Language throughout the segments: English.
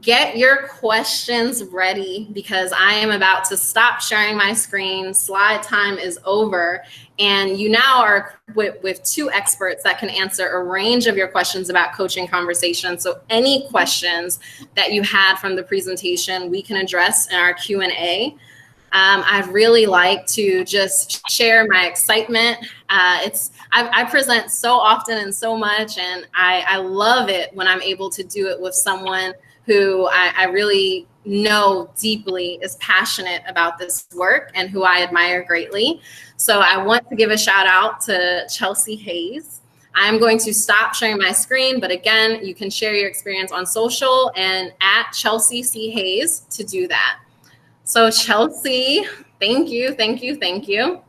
Get your questions ready because I am about to stop sharing my screen. Slide time is over. And you now are equipped with two experts that can answer a range of your questions about coaching conversations. So any questions that you had from the presentation, we can address in our Q&A. I'd really like to just share my excitement. I present so often and so much, and I love it when I'm able to do it with someone who I really know deeply is passionate about this work and who I admire greatly. So I want to give a shout out to Chelsea Hayes. I'm going to stop sharing my screen, but again, you can share your experience on social and at Chelsea C. Hayes to do that. So Chelsea, thank you, thank you, thank you.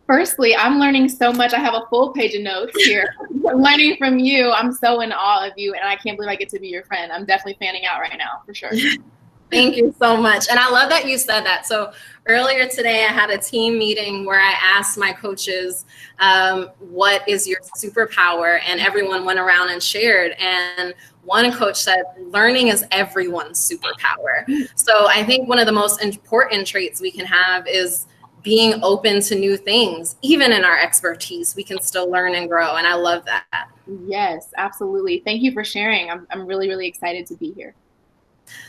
Firstly, I'm learning so much. I have a full page of notes here. I'm learning from you. I'm so in awe of you, and I can't believe I get to be your friend. I'm definitely fanning out right now, for sure. Thank you so much. And I love that you said that. So earlier today, I had a team meeting where I asked my coaches, what is your superpower? And everyone went around and shared. And one coach said, learning is everyone's superpower. So I think one of the most important traits we can have is being open to new things. Even in our expertise, we can still learn and grow. And I love that. Yes, absolutely. Thank you for sharing. I'm really, really excited to be here.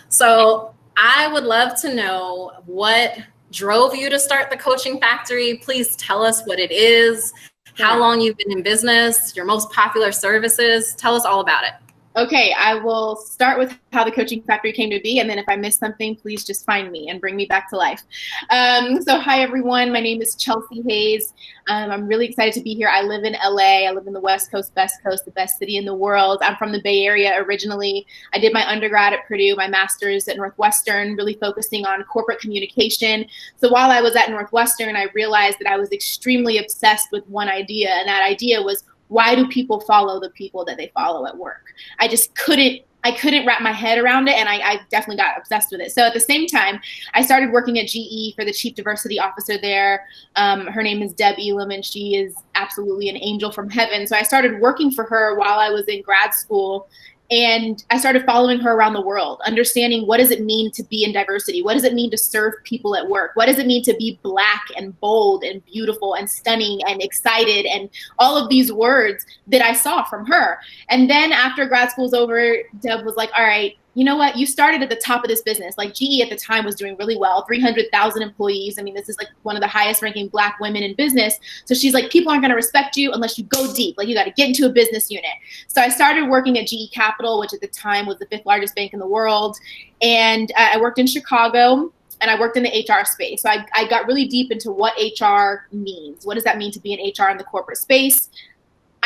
So I would love to know what drove you to start the Coaching Factory. Please tell us what it is, how long you've been in business, your most popular services. Tell us all about it. Okay, I will start with how the Coaching Factory came to be, and then if I miss something, please just find me and bring me back to life. So hi, everyone. My name is Chelsea Hayes. I'm really excited to be here. I live in LA. I live in the West Coast, the best city in the world. I'm from the Bay Area originally. I did my undergrad at Purdue, my master's at Northwestern, really focusing on corporate communication. So while I was at Northwestern, I realized that I was extremely obsessed with one idea, and that idea was, why do people follow the people that they follow at work? I couldn't wrap my head around it, and I definitely got obsessed with it. So at the same time, I started working at GE for the chief diversity officer there. Her name is Deb Elam, and she is absolutely an angel from heaven. So I started working for her while I was in grad school, and I started following her around the world, understanding what does it mean to be in diversity? What does it mean to serve people at work? What does it mean to be Black and bold and beautiful and stunning and excited, and all of these words that I saw from her. And then after grad school's over, Deb was like, all right, you know what? You started at the top of this business. Like GE at the time was doing really well, 300,000 employees. I mean, this is like one of the highest ranking Black women in business. So she's like, people aren't going to respect you unless you go deep. Like you got to get into a business unit. So I started working at GE Capital, which at the time was the 5th largest bank in the world. And I worked in Chicago, and I worked in the HR space. So I got really deep into what HR means. What does that mean to be in HR in the corporate space?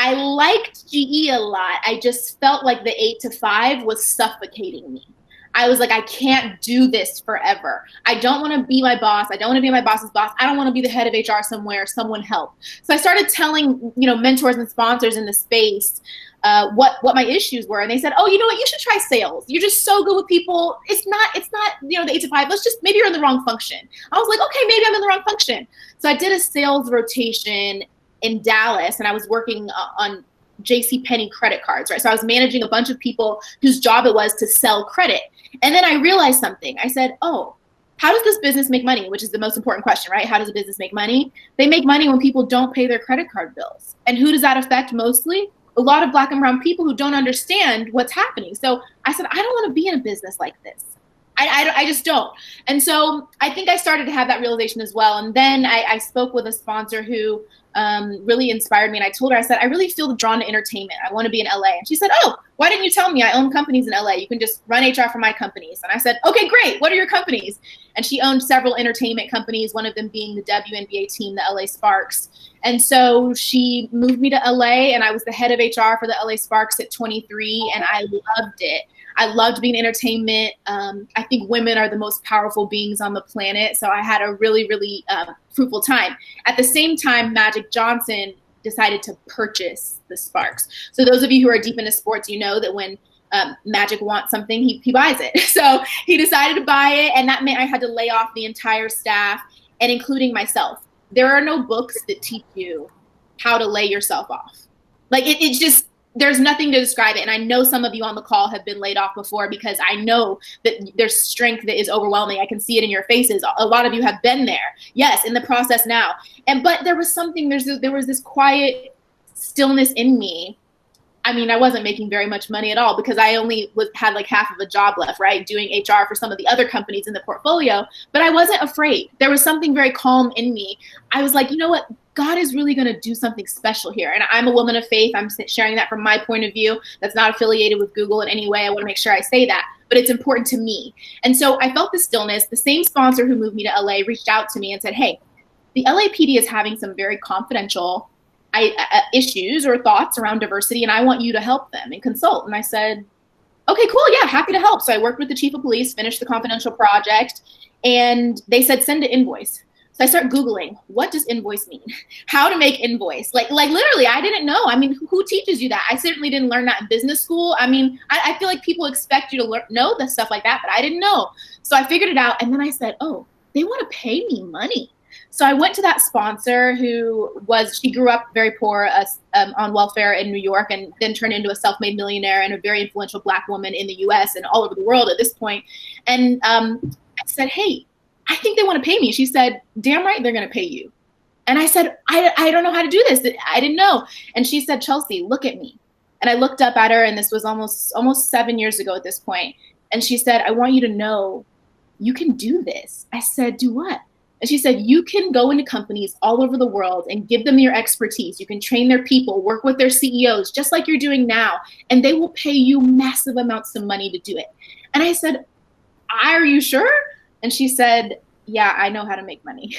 I liked GE a lot. I just felt like the 8 to 5 was suffocating me. I was like, I can't do this forever. I don't want to be my boss. I don't want to be my boss's boss. I don't want to be the head of HR somewhere. Someone help. So I started telling, mentors and sponsors in the space what my issues were. And they said, oh, you know what? You should try sales. You're just so good with people. It's not, the 8 to 5. Maybe you're in the wrong function. I was like, okay, maybe I'm in the wrong function. So I did a sales rotation in Dallas, and I was working on JCPenney credit cards, right? So I was managing a bunch of people whose job it was to sell credit. And then I realized something. I said, oh, how does this business make money? Which is the most important question, right? How does a business make money? They make money when people don't pay their credit card bills. And who does that affect mostly? A lot of Black and brown people who don't understand what's happening. So I said, I don't want to be in a business like this. I just don't. And so I think I started to have that realization as well. And then I spoke with a sponsor who really inspired me. And I told her, I said, I really feel drawn to entertainment. I want to be in LA. And she said, oh, why didn't you tell me I own companies in LA? You can just run HR for my companies. And I said, okay, great. What are your companies? And she owned several entertainment companies, one of them being the WNBA team, the LA Sparks. And so she moved me to LA, and I was the head of HR for the LA Sparks at 23, and I loved it. I loved being in entertainment. I think women are the most powerful beings on the planet. So I had a really, really fruitful time. At the same time, Magic Johnson decided to purchase the Sparks. So those of you who are deep into sports, you know that when Magic wants something, he buys it. So he decided to buy it, and that meant I had to lay off the entire staff, and including myself. There are no books that teach you how to lay yourself off. Like it's just, there's nothing to describe it. And I know some of you on the call have been laid off before, because I know that there's strength that is overwhelming. I can see it in your faces. A lot of you have been there. Yes, in the process now. But there was something, there was this quiet stillness in me. I mean, I wasn't making very much money at all, because I only had like half of a job left, right? Doing HR for some of the other companies in the portfolio, but I wasn't afraid. There was something very calm in me. I was like, you know what? God is really going to do something special here. And I'm a woman of faith. I'm sharing that from my point of view. That's not affiliated with Google in any way. I want to make sure I say that, but it's important to me. And so I felt the stillness. The same sponsor who moved me to LA reached out to me and said, hey, the LAPD is having some very confidential issues or thoughts around diversity, and I want you to help them and consult. And I said, okay, cool. Yeah, happy to help. So I worked with the chief of police, finished the confidential project, and they said, send an invoice. So I start Googling, what does invoice mean? How to make invoice? Like literally, I didn't know. I mean, who teaches you that? I certainly didn't learn that in business school. I mean, I feel like people expect you to know the stuff like that, but I didn't know. So I figured it out. And then I said, oh, they want to pay me money. So I went to that sponsor she grew up very poor on welfare in New York, and then turned into a self-made millionaire and a very influential Black woman in the US and all over the world at this point. And I said, hey, I think they want to pay me. She said, damn right, they're going to pay you. And I said, I don't know how to do this. I didn't know. And she said, Chelsea, look at me. And I looked up at her, and this was almost 7 years ago at this point. And she said, I want you to know you can do this. I said, do what? And she said, you can go into companies all over the world and give them your expertise. You can train their people, work with their CEOs, just like you're doing now, and they will pay you massive amounts of money to do it. And I said, are you sure? And she said, yeah, I know how to make money.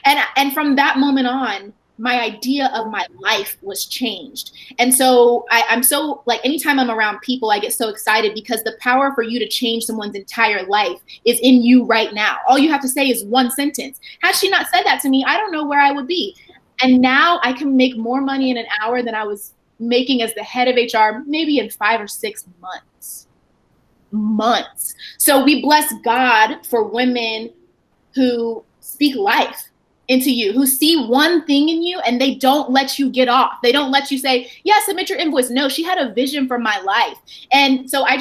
And from that moment on, my idea of my life was changed. And so I'm so, like, anytime I'm around people, I get so excited, because the power for you to change someone's entire life is in you right now. All you have to say is one sentence. Had she not said that to me, I don't know where I would be. And now I can make more money in an hour than I was making as the head of HR, maybe in 5 or 6 months. So we bless God for women who speak life into you, who see one thing in you, and they don't let you get off. They don't let you say, yeah, submit your invoice. No, she had a vision for my life. And so I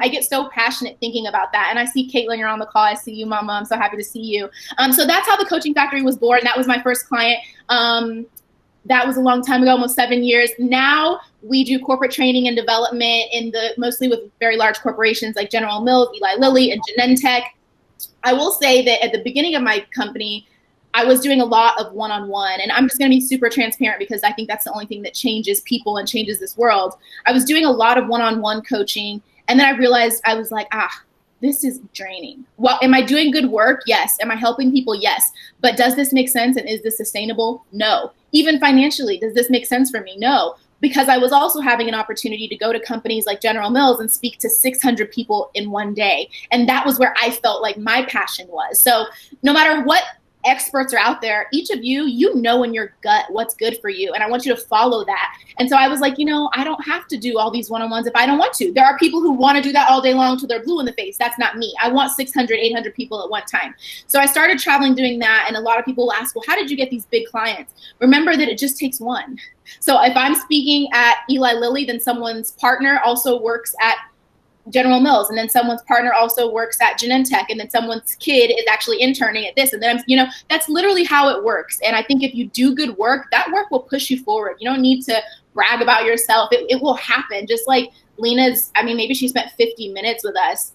get so passionate thinking about that. And I see Caitlin, you're on the call. I see you, Mama. I'm so happy to see you. So that's how the Coaching Factory was born. That was my first client. That was a long time ago, almost 7 years. Now we do corporate training and development mostly with very large corporations like General Mills, Eli Lilly, and Genentech. I will say that at the beginning of my company, I was doing a lot of one-on-one, and I'm just going to be super transparent, because I think that's the only thing that changes people and changes this world. I was doing a lot of one-on-one coaching, and then I realized, I was like, this is draining. Well, am I doing good work? Yes. Am I helping people? Yes. But does this make sense, and is this sustainable? No. Even financially, does this make sense for me? No. Because I was also having an opportunity to go to companies like General Mills and speak to 600 people in one day. And that was where I felt like my passion was. So no matter what experts are out there, each of you, you know in your gut what's good for you. And I want you to follow that. And so I was like, I don't have to do all these one-on-ones if I don't want to. There are people who want to do that all day long till they're blue in the face. That's not me. I want 600, 800 people at one time. So I started traveling doing that. And a lot of people will ask, well, how did you get these big clients? Remember that it just takes one. So if I'm speaking at Eli Lilly, then someone's partner also works at General Mills, and then someone's partner also works at Genentech, and then someone's kid is actually interning at this, and then that's literally how it works. And I think if you do good work, that work will push you forward. You don't need to brag about yourself. It will happen. Just like Lena's, maybe she spent 50 minutes with us,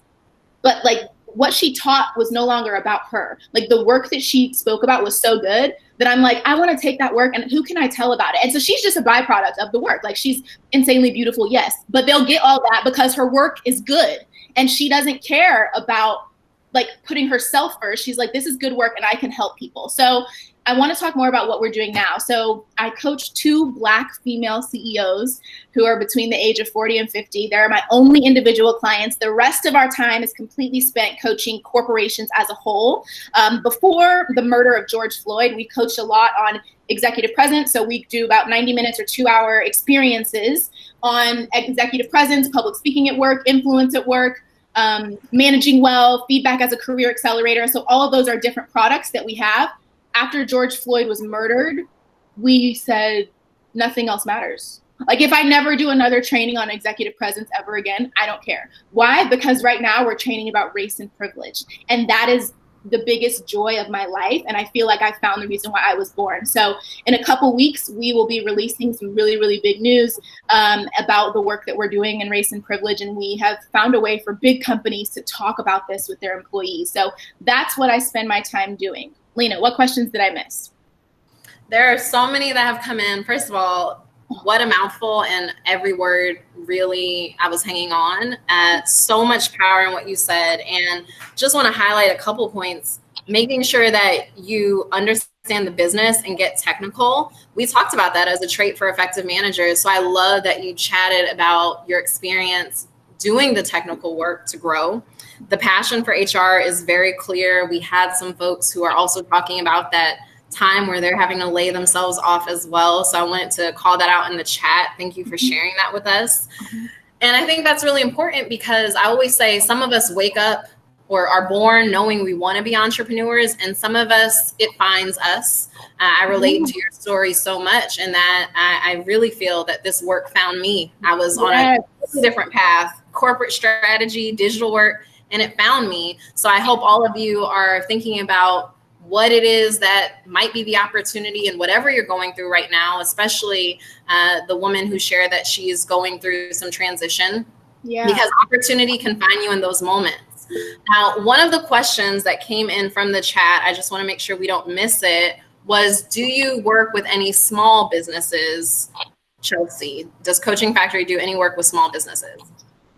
but like what she taught was no longer about her. Like the work that she spoke about was so good that I'm like, I want to take that work, and who can I tell about it? And so she's just a byproduct of the work. Like, she's insanely beautiful, yes, but they'll get all that because her work is good, and she doesn't care about like putting herself first. She's like, this is good work and I can help people. So I want to talk more about what we're doing now. So I coach 2 Black female CEOs who are between the age of 40 and 50. They're my only individual clients. The rest of our time is completely spent coaching corporations as a whole. Before the murder of George Floyd, we coached a lot on executive presence. So we do about 90 minutes or 2-hour experiences on executive presence, public speaking at work, influence at work, managing well, feedback as a career accelerator. So all of those are different products that we have. After George Floyd was murdered, we said nothing else matters. Like if I never do another training on executive presence ever again, I don't care. Why? Because right now we're training about race and privilege. And that is the biggest joy of my life. And I feel like I found the reason why I was born. So in a couple weeks, we will be releasing some really, really big news about the work that we're doing in race and privilege. And we have found a way for big companies to talk about this with their employees. So that's what I spend my time doing. Lena, what questions did I miss? There are so many that have come in. First of all, what a mouthful, and every word really, I was hanging on. So much power in what you said, and just want to highlight a couple points. Making sure that you understand the business and get technical. We talked about that as a trait for effective managers. So I love that you chatted about your experience doing the technical work to grow. The passion for HR is very clear. We had some folks who are also talking about that time where they're having to lay themselves off as well. So I wanted to call that out in the chat. Thank you for sharing that with us. And I think that's really important because I always say some of us wake up or are born knowing we want to be entrepreneurs, and some of us, it finds us. I relate to your story so much, and that I really feel that this work found me. I was on a different path, corporate strategy, digital work, and it found me. So I hope all of you are thinking about what it is that might be the opportunity in whatever you're going through right now, especially the woman who shared that she's going through some transition, because opportunity can find you in those moments. Now, one of the questions that came in from the chat, I just want to make sure we don't miss it, was, do you work with any small businesses, Chelsea? Does Coaching Factory do any work with small businesses?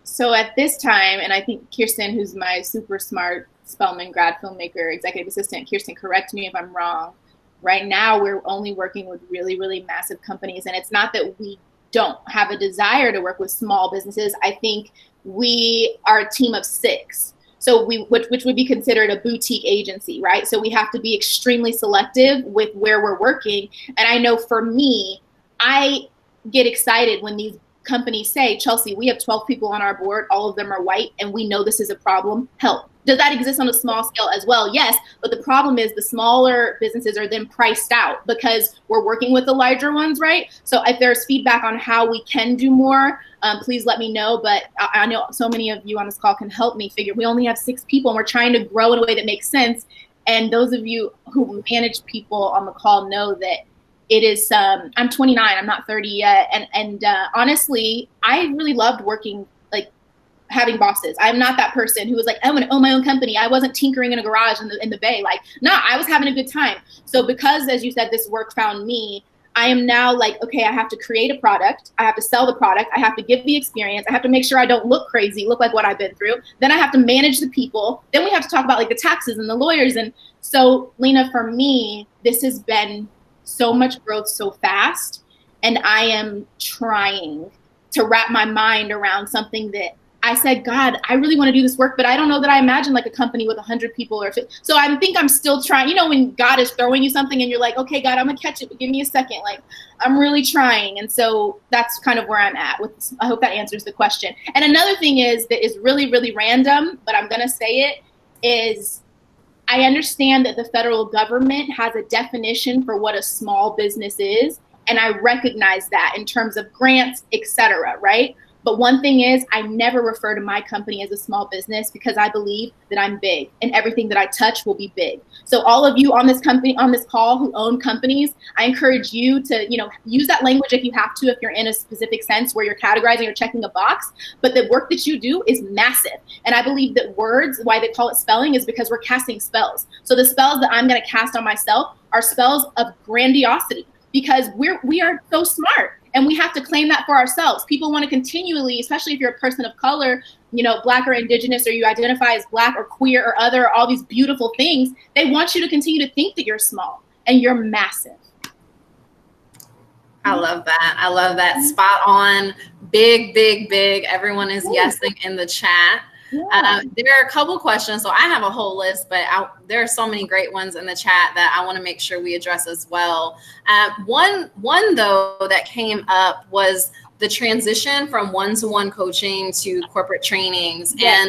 So at this time, and I think Kirsten, who's my super smart Spelman grad filmmaker, executive assistant, Kirsten, correct me if I'm wrong. Right now, we're only working with really, really massive companies. And it's not that we don't have a desire to work with small businesses. I think we are a team of 6. So which would be considered a boutique agency, right? So we have to be extremely selective with where we're working. And I know for me, I get excited when these companies say, Chelsea, we have 12 people on our board, all of them are white, and we know this is a problem, help. Does that exist on a small scale as well? Yes, but the problem is the smaller businesses are then priced out because we're working with the larger ones, right? So if there's feedback on how we can do more, please let me know. But I know so many of you on this call can help me figure. We only have 6 people and we're trying to grow in a way that makes sense. And those of you who manage people on the call know that it is, I'm 29, I'm not 30 yet. And honestly, I really loved working, like having bosses. I'm not that person who was like, I'm going to own my own company. I wasn't tinkering in a garage in the Bay. Like, no, I was having a good time. So because, as you said, this work found me, I am now like, okay, I have to create a product. I have to sell the product. I have to give the experience. I have to make sure I don't look crazy, look like what I've been through. Then I have to manage the people. Then we have to talk about like the taxes and the lawyers. And so, Lena, for me, this has been so much growth so fast. And I am trying to wrap my mind around something that I said, God, I really want to do this work, but I don't know that I imagine like a company with 100 people or 50. So I think I'm still trying, you know, when God is throwing you something and you're like, okay, God, I'm gonna catch it, but give me a second. Like, I'm really trying. And so that's kind of where I'm at with this. I hope that answers the question. And another thing is that is really, really random, but I'm gonna say it, is I understand that the federal government has a definition for what a small business is. And I recognize that in terms of grants, et cetera, right? But one thing is, I never refer to my company as a small business because I believe that I'm big and everything that I touch will be big. So all of you on this call who own companies, I encourage you to, you know, use that language if you have to, if you're in a specific sense where you're categorizing or checking a box. But the work that you do is massive. And I believe that words, why they call it spelling, is because we're casting spells. So the spells that I'm going to cast on myself are spells of grandiosity because we are so smart. And we have to claim that for ourselves. People want to continually, especially if you're a person of color, you know, Black or Indigenous, or you identify as Black or queer or other, all these beautiful things, they want you to continue to think that you're small and you're massive. I love that. I love that. Spot on. Big, big, big. Everyone is yesing in the chat. Yeah. There are a couple questions, so I have a whole list, but there are so many great ones in the chat that I want to make sure we address as well. One though that came up was the transition from one-to-one coaching to corporate trainings. Yeah.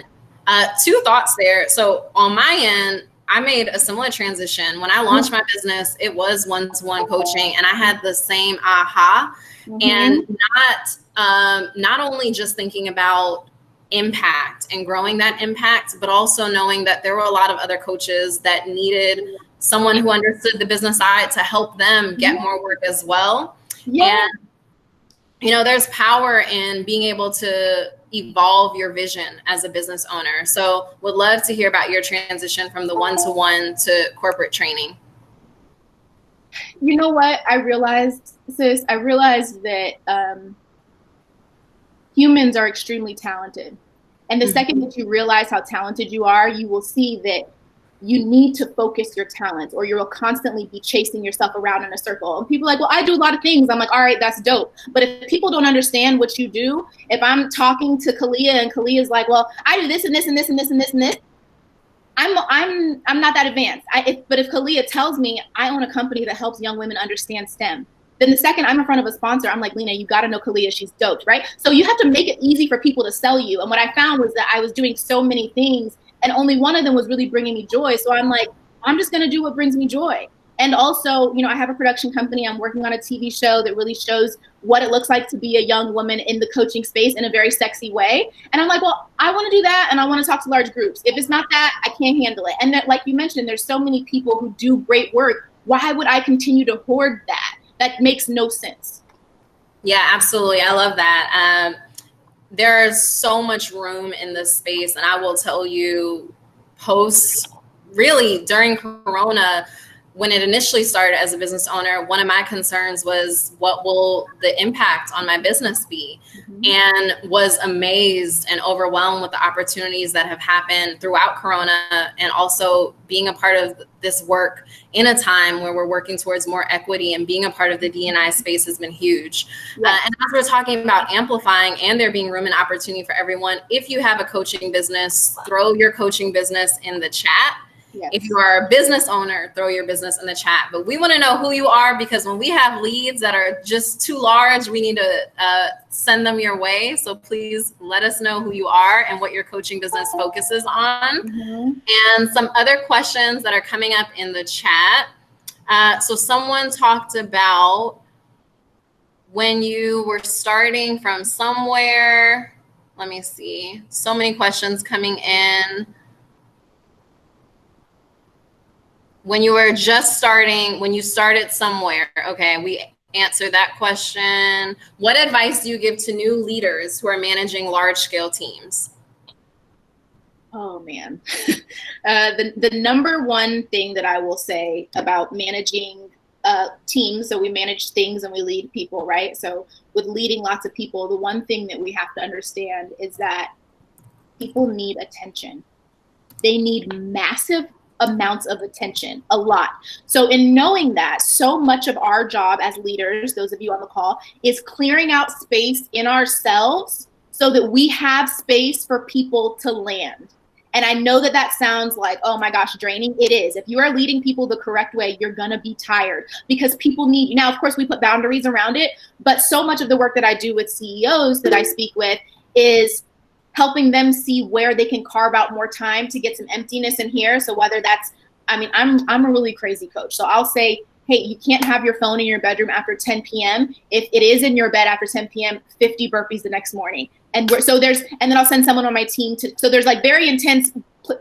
And 2 thoughts there. So on my end, I made a similar transition. When I launched my business, it was one-to-one coaching, and I had the same aha. And not only just thinking about impact and growing that impact, but also knowing that there were a lot of other coaches that needed someone who understood the business side to help them get more work as well. And there's power in being able to evolve your vision as a business owner. So would love to hear about your transition from the one-to-one to corporate training. You know what? I realized that humans are extremely talented. And the second that you realize how talented you are, you will see that you need to focus your talents, or you will constantly be chasing yourself around in a circle. And people are like, well, I do a lot of things. I'm like, all right, that's dope. But if people don't understand what you do, if I'm talking to Kalia and Kalia's like, well, I do this and this and this and this and this and this, I'm not that advanced. But if Kalia tells me I own a company that helps young women understand STEM, then the second I'm in front of a sponsor, I'm like, Lena, you got to know Kalia. She's dope, right? So you have to make it easy for people to sell you. And what I found was that I was doing so many things, and only one of them was really bringing me joy. So I'm like, I'm just going to do what brings me joy. And also, I have a production company. I'm working on a TV show that really shows what it looks like to be a young woman in the coaching space in a very sexy way. And I'm like, well, I want to do that, and I want to talk to large groups. If it's not that, I can't handle it. And that, like you mentioned, there's so many people who do great work. Why would I continue to hoard that? That makes no sense. Yeah, absolutely. I love that. There's so much room in this space. And I will tell you, really during Corona, when it initially started as a business owner, one of my concerns was, what will the impact on my business be? And was amazed and overwhelmed with the opportunities that have happened throughout Corona, and also being a part of this work in a time where we're working towards more equity, and being a part of the D&I space has been huge. And as we're talking about amplifying and there being room and opportunity for everyone, if you have a coaching business, throw your coaching business in the chat. If you are a business owner, throw your business in the chat. But we want to know who you are, because when we have leads that are just too large, we need to send them your way. So please let us know who you are and what your coaching business focuses on. And some other questions that are coming up in the chat. So someone talked about when you were starting from somewhere. Let me see. So many questions coming in. When you were just starting, when you started somewhere, okay, we answered that question. What advice do you give to new leaders who are managing large-scale teams? Oh, man. The number one thing that I will say about managing teams, so we manage things and we lead people, right? So with leading lots of people, the one thing that we have to understand is that people need attention. They need massive amounts of attention, a lot. So in knowing that, so much of our job as leaders, those of you on the call, is clearing out space in ourselves so that we have space for people to land. And I know that that sounds like, oh my gosh, draining. It is. If you are leading people the correct way, you're going to be tired, because people need you. Now, of course, we put boundaries around it, but so much of the work that I do with CEOs that I speak with is helping them see where they can carve out more time to get some emptiness in here. So whether that's, I'm a really crazy coach. So I'll say, hey, you can't have your phone in your bedroom after 10 p.m. If it is in your bed after 10 p.m., 50 burpees the next morning. And then I'll send someone on my team so there's like very intense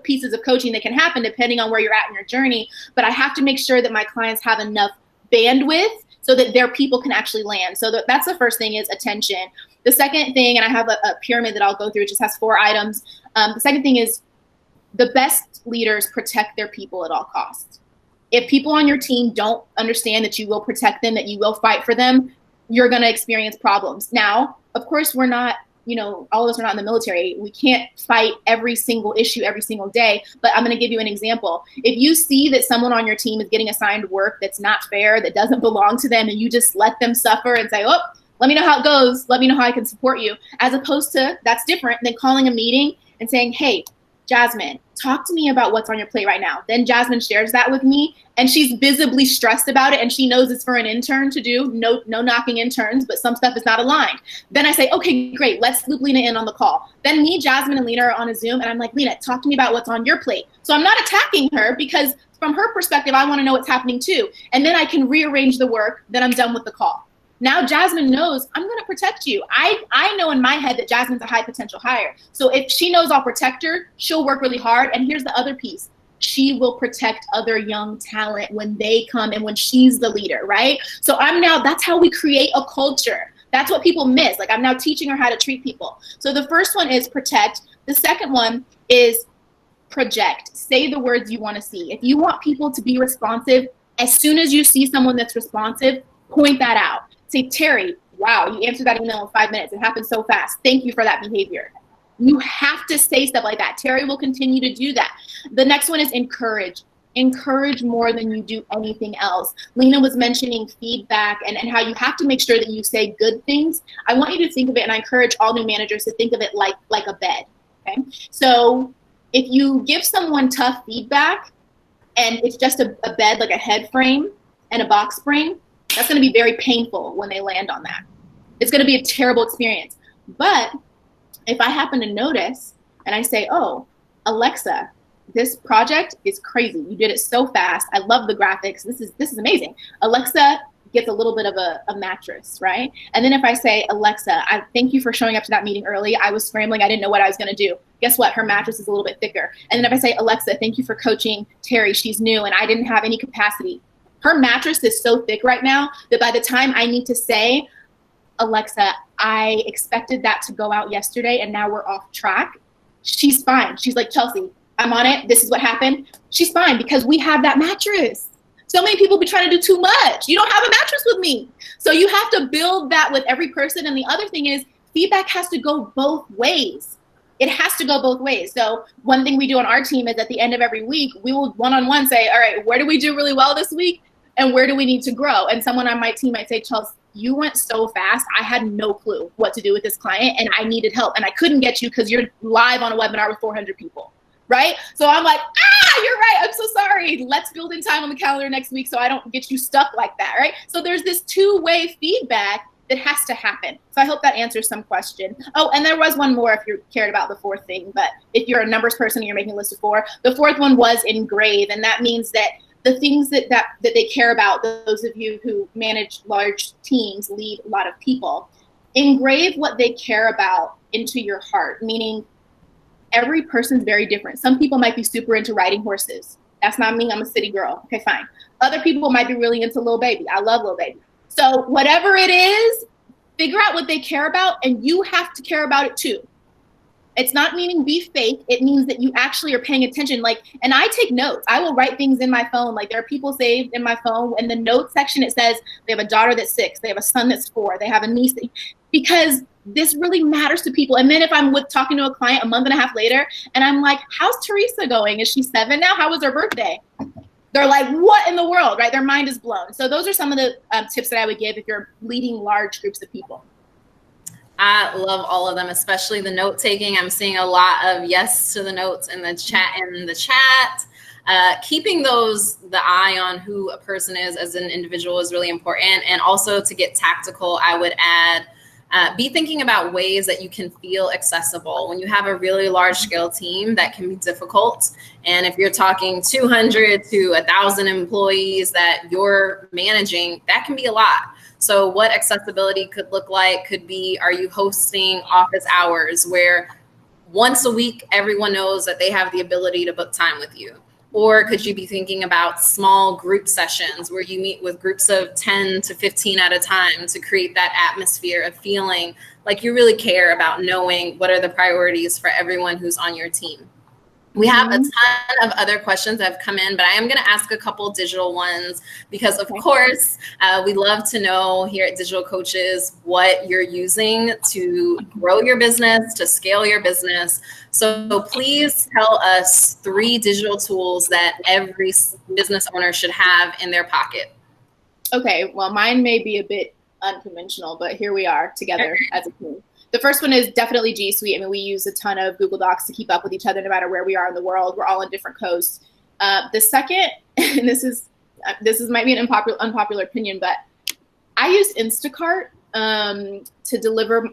pieces of coaching that can happen depending on where you're at in your journey. But I have to make sure that my clients have enough bandwidth so that their people can actually land. So that's the first thing, is attention. The second thing, and I have a pyramid that I'll go through, it just has 4 items. The second thing is, the best leaders protect their people at all costs. If people on your team don't understand that you will protect them, that you will fight for them, you're going to experience problems. Now, of course, we're not, all of us are not in the military. We can't fight every single issue every single day, but I'm going to give you an example. If you see that someone on your team is getting assigned work that's not fair, that doesn't belong to them, and you just let them suffer and say, oh, let me know how it goes. Let me know how I can support you. As opposed to, that's different than calling a meeting and saying, hey, Jasmine, talk to me about what's on your plate right now. Then Jasmine shares that with me, and she's visibly stressed about it, and she knows it's for an intern to do. No knocking interns, but some stuff is not aligned. Then I say, okay, great, let's loop Lena in on the call. Then me, Jasmine, and Lena are on a Zoom, and I'm like, Lena, talk to me about what's on your plate. So I'm not attacking her, because from her perspective, I want to know what's happening too. And then I can rearrange the work, then I'm done with the call. Now Jasmine knows I'm going to protect you. I know in my head that Jasmine's a high potential hire. So if she knows I'll protect her, she'll work really hard. And here's the other piece. She will protect other young talent when they come and when she's the leader, right? So that's how we create a culture. That's what people miss. Like, I'm now teaching her how to treat people. So the first one is protect. The second one is project. Say the words you want to see. If you want people to be responsive, as soon as you see someone that's responsive, point that out. Say, Terry, wow, you answered that email in 5 minutes. It happened so fast. Thank you for that behavior. You have to say stuff like that. Terry will continue to do that. The next one is encourage. Encourage more than you do anything else. Lena was mentioning feedback and how you have to make sure that you say good things. I want you to think of it, and I encourage all new managers to think of it like a bed. Okay? So if you give someone tough feedback and it's just a bed, like a head frame and a box spring, that's going to be very painful when they land on that. It's going to be a terrible experience. But if I happen to notice and I say, oh, Alexa, this project is crazy. You did it so fast. I love the graphics. This is amazing. Alexa gets a little bit of a mattress, right? And then if I say, Alexa, I thank you for showing up to that meeting early. I was scrambling. I didn't know what I was going to do. Guess what? Her mattress is a little bit thicker. And then if I say, Alexa, thank you for coaching Terry. She's new and I didn't have any capacity. Her mattress is so thick right now that by the time I need to say, Alexa, I expected that to go out yesterday and now we're off track, she's fine. She's like, Chelsea, I'm on it. This is what happened. She's fine because we have that mattress. So many people be trying to do too much. You don't have a mattress with me. So you have to build that with every person. And the other thing is feedback has to go both ways. It has to go both ways. So one thing we do on our team is at the end of every week, we will one-on-one say, all right, where do we do really well this week? And where do we need to grow? And someone on my team might say, Chelsea, you went so fast. I had no clue what to do with this client and I needed help. And I couldn't get you because you're live on a webinar with 400 people, right? So I'm like, you're right. I'm so sorry. Let's build in time on the calendar next week so I don't get you stuck like that, right? So there's this two-way feedback that has to happen. So I hope that answers some question. Oh, and there was one more if you cared about the fourth thing, but if you're a numbers person and you're making a list of 4, the fourth one was engrave. And that means that the things that they care about, those of you who manage large teams, lead a lot of people, engrave what they care about into your heart, meaning every person's very different. Some people might be super into riding horses. That's not me. I'm a city girl. Okay, fine. Other people might be really into Lil Baby. I love Lil Baby. So whatever it is, figure out what they care about, and you have to care about it too. It's not meaning be fake. It means that you actually are paying attention. And I take notes. I will write things in my phone. Like, there are people saved in my phone. In the notes section, it says they have a daughter that's 6. They have a son that's 4. They have a niece. Because this really matters to people. And then if I'm talking to a client a month and a half later, and I'm like, how's Teresa going? Is she 7 now? How was her birthday? They're like, what in the world, right? Their mind is blown. So those are some of the tips that I would give if you're leading large groups of people. I love all of them, especially the note taking. I'm seeing a lot of yes to the notes in the chat. Keeping the eye on who a person is as an individual is really important. And also, to get tactical, I would add, be thinking about ways that you can feel accessible. When you have a really large scale team, that can be difficult. And if you're talking 200 to 1,000 employees that you're managing, that can be a lot. So what accessibility could look like could be, are you hosting office hours where once a week, everyone knows that they have the ability to book time with you? Or could you be thinking about small group sessions where you meet with groups of 10 to 15 at a time to create that atmosphere of feeling like you really care about knowing what are the priorities for everyone who's on your team? We have a ton of other questions that have come in, but I am going to ask a couple digital ones because, of course, we love to know here at Digital Coaches what you're using to grow your business, to scale your business. So please tell us 3 digital tools that every business owner should have in their pocket. Okay, well, mine may be a bit unconventional, but here we are together as a team. The first one is definitely G Suite. I mean, we use a ton of Google Docs to keep up with each other no matter where we are in the world. We're all on different coasts. The second, and this might be an unpopular opinion, but I use Instacart to deliver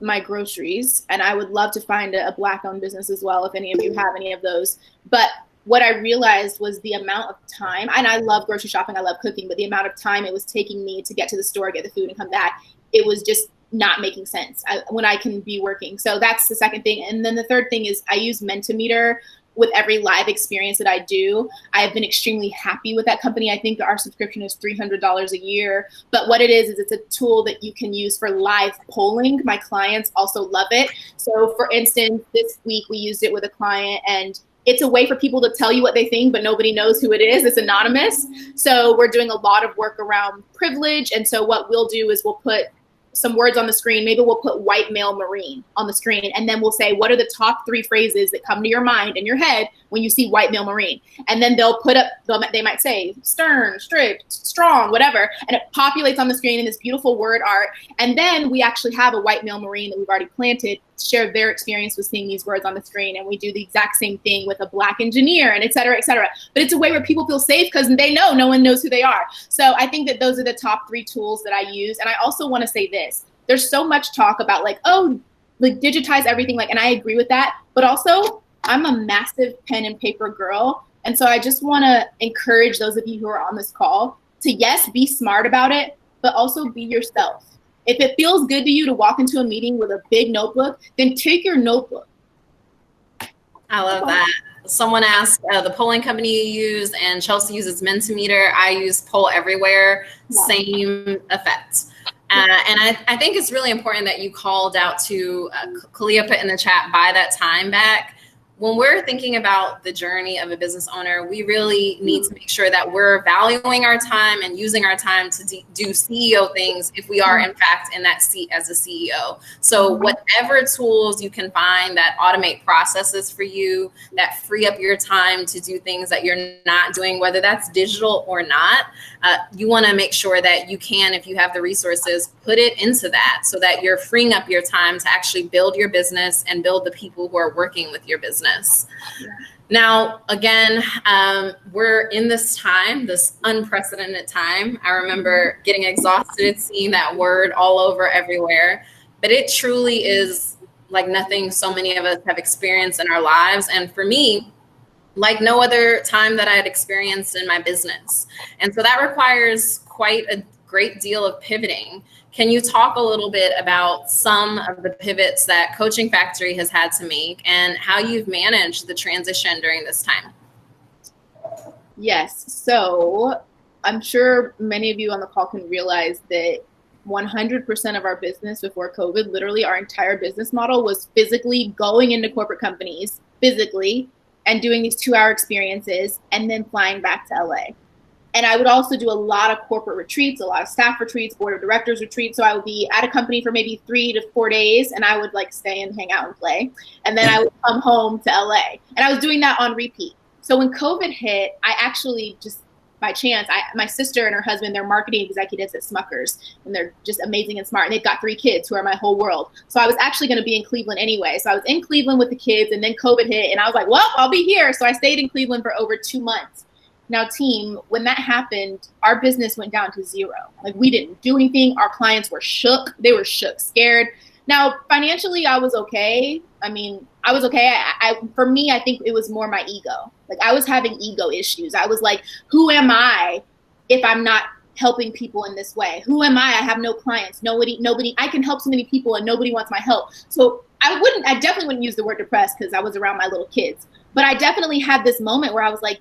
my groceries, and I would love to find a Black-owned business as well if any of you have any of those. But what I realized was the amount of time, and I love grocery shopping, I love cooking, but the amount of time it was taking me to get to the store, get the food, and come back, it was just not making sense when I can be working. So that's the second thing. And then the third thing is I use Mentimeter with every live experience that I do. I have been extremely happy with that company. I think our subscription is $300 a year. But what it is it's a tool that you can use for live polling. My clients also love it. So for instance, this week we used it with a client, and it's a way for people to tell you what they think, but nobody knows who it is. It's anonymous. So we're doing a lot of work around privilege. And so what we'll do is we'll put some words on the screen. Maybe we'll put white male Marine on the screen, and then we'll say, what are the top 3 phrases that come to your mind in your head when you see white male Marine? And then they'll put up, they might say stern, strict, strong, whatever, and it populates on the screen in this beautiful word art. And then we actually have a white male Marine that we've already planted share their experience with seeing these words on the screen. And we do the exact same thing with a Black engineer, and et cetera, et cetera. But it's a way where people feel safe because they know no one knows who they are. So I think that those are the top 3 tools that I use. And I also want to say this, there's so much talk about like, oh, like digitize everything. Like, and I agree with that, but also I'm a massive pen and paper girl. And so I just want to encourage those of you who are on this call to, yes, be smart about it, but also be yourself. If it feels good to you to walk into a meeting with a big notebook, then take your notebook. I love that. Someone asked the polling company you use, and Chelsea uses Mentimeter. I use Poll Everywhere, same effect. And I think it's really important that you called out to, Kalia put in the chat, buy that time back. When we're thinking about the journey of a business owner, we really need to make sure that we're valuing our time and using our time to do CEO things if we are in fact in that seat as a CEO. So whatever tools you can find that automate processes for you, that free up your time to do things that you're not doing, whether that's digital or not, you want to make sure that you can, if you have the resources, put it into that so that you're freeing up your time to actually build your business and build the people who are working with your business. Now, again, we're in this time, this unprecedented time. I remember getting exhausted seeing that word all over everywhere, but it truly is like nothing so many of us have experienced in our lives. And for me, like no other time that I had experienced in my business. And so that requires quite a great deal of pivoting. Can you talk a little bit about some of the pivots that Coaching Factory has had to make and how you've managed the transition during this time? Yes. So I'm sure many of you on the call can realize that 100% of our business before COVID, literally our entire business model was physically going into corporate companies, physically, and doing these 2-hour experiences and then flying back to LA. And I would also do a lot of corporate retreats, a lot of staff retreats, board of directors retreats. So I would be at a company for maybe 3 to 4 days, and I would like stay and hang out and play. And then I would come home to LA. And I was doing that on repeat. So when COVID hit, I actually just, by chance, my sister and her husband, they're marketing executives at Smuckers, and they're just amazing and smart. And they've got 3 kids who are my whole world. So I was actually going to be in Cleveland anyway. So I was in Cleveland with the kids, and then COVID hit, and I was like, well, I'll be here. So I stayed in Cleveland for over 2 months. Now, team, when that happened, our business went down to 0. Like, we didn't do anything. Our clients were shook. They were shook, scared. Now, financially, I was okay. I mean, I was okay. For me, I think it was more my ego. Like, I was having ego issues. I was like, who am I if I'm not helping people in this way? Who am I? I have no clients. Nobody, I can help so many people and nobody wants my help. So I definitely wouldn't use the word depressed because I was around my little kids. But I definitely had this moment where I was like,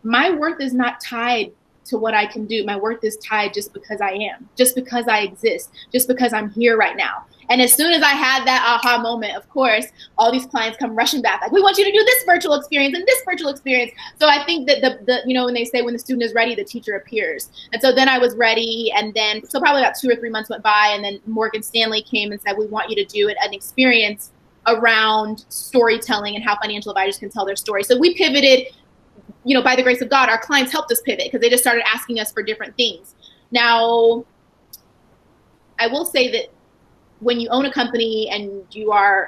my worth is not tied to what I can do. My worth is tied just because I am, just because I exist, just because I'm here right now. And as soon as I had that aha moment, of course, all these clients come rushing back. Like, we want you to do this virtual experience and this virtual experience. So I think that when they say when the student is ready, the teacher appears. And so then I was ready. And then, so probably about 2 or 3 months went by. And then Morgan Stanley came and said, we want you to do an experience around storytelling and how financial advisors can tell their story. So we pivoted. By the grace of God, our clients helped us pivot because they just started asking us for different things. Now, I will say that when you own a company and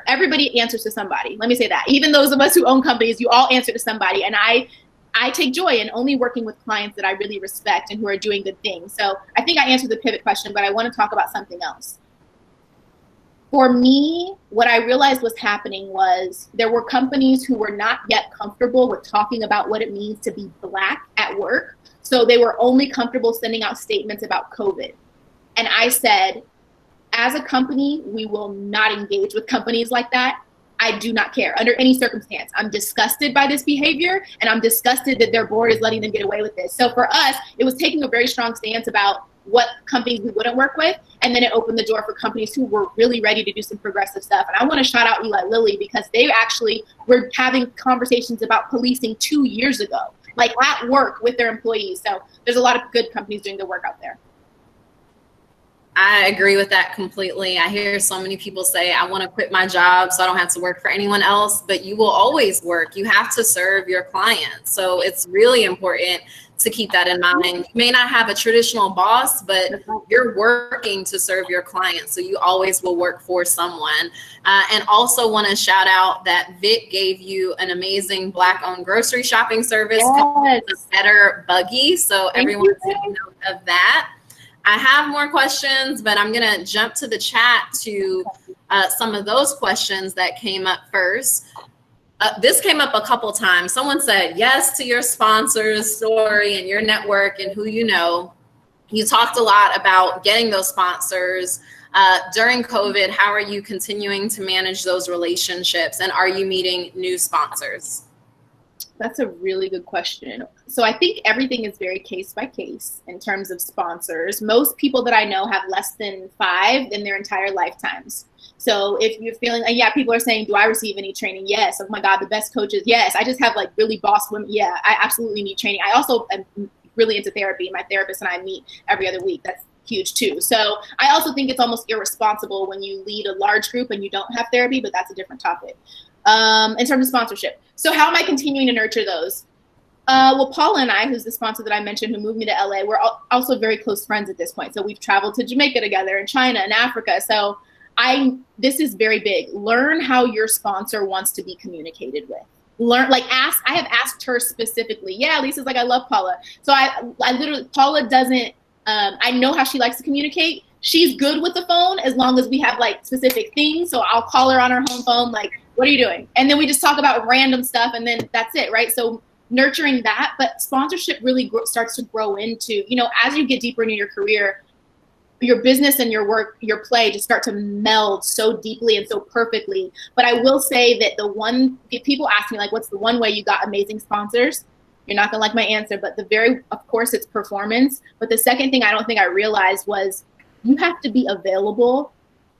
everybody answers to somebody. Let me say that. Even those of us who own companies, you all answer to somebody. And I take joy in only working with clients that I really respect and who are doing good things. So I think I answered the pivot question, but I want to talk about something else. For me, what I realized was happening was there were companies who were not yet comfortable with talking about what it means to be Black at work. So they were only comfortable sending out statements about COVID. And I said, as a company, we will not engage with companies like that. I do not care under any circumstance. I'm disgusted by this behavior, and I'm disgusted that their board is letting them get away with this. So for us, it was taking a very strong stance about what companies we wouldn't work with, and then it opened the door for companies who were really ready to do some progressive stuff. And I want to shout out Eli Lilly, because they actually were having conversations about policing 2 years ago, like at work with their employees. So there's a lot of good companies doing the work out there. I agree with that completely. I hear so many people say, I want to quit my job so I don't have to work for anyone else, but you will always work. You have to serve your clients. So it's really important to keep that in mind. You may not have a traditional boss, but you're working to serve your clients. So you always will work for someone. And also want to shout out that Vic gave you an amazing Black-owned grocery shopping service called the Better Buggy. So everyone take note of that. I have more questions, but I'm going to jump to the chat to some of those questions that came up first. This came up a couple times. Someone said yes to your sponsors story and your network and who you know. You talked a lot about getting those sponsors. During COVID, how are you continuing to manage those relationships, and are you meeting new sponsors? That's a really good question. So I think everything is very case by case in terms of sponsors. Most people that I know have less than 5 in their entire lifetimes. So if you're feeling, yeah, people are saying, do I receive any training? Yes. Oh my God, the best coaches. Yes. I just have like really boss women. Yeah, I absolutely need training. I also am really into therapy. My therapist and I meet every other week. That's huge too. So I also think it's almost irresponsible when you lead a large group and you don't have therapy, but that's a different topic. In terms of sponsorship. So how am I continuing to nurture those? Well, Paula and I, who's the sponsor that I mentioned, who moved me to LA, we're also very close friends at this point. So we've traveled to Jamaica together, and China and Africa. So this is very big. Learn how your sponsor wants to be communicated with. I have asked her specifically. Yeah, Lisa's like, I love Paula. So I literally, Paula doesn't, I know how she likes to communicate. She's good with the phone as long as we have like specific things. So I'll call her on her home phone, like, what are you doing? And then we just talk about random stuff, and then that's it, right? So nurturing that, but sponsorship really starts to grow into, as you get deeper into your career, your business and your work, your play just start to meld so deeply and so perfectly. But I will say that if people ask me, like, what's the one way you got amazing sponsors? You're not gonna like my answer, but of course it's performance. But the second thing I don't think I realized was you have to be available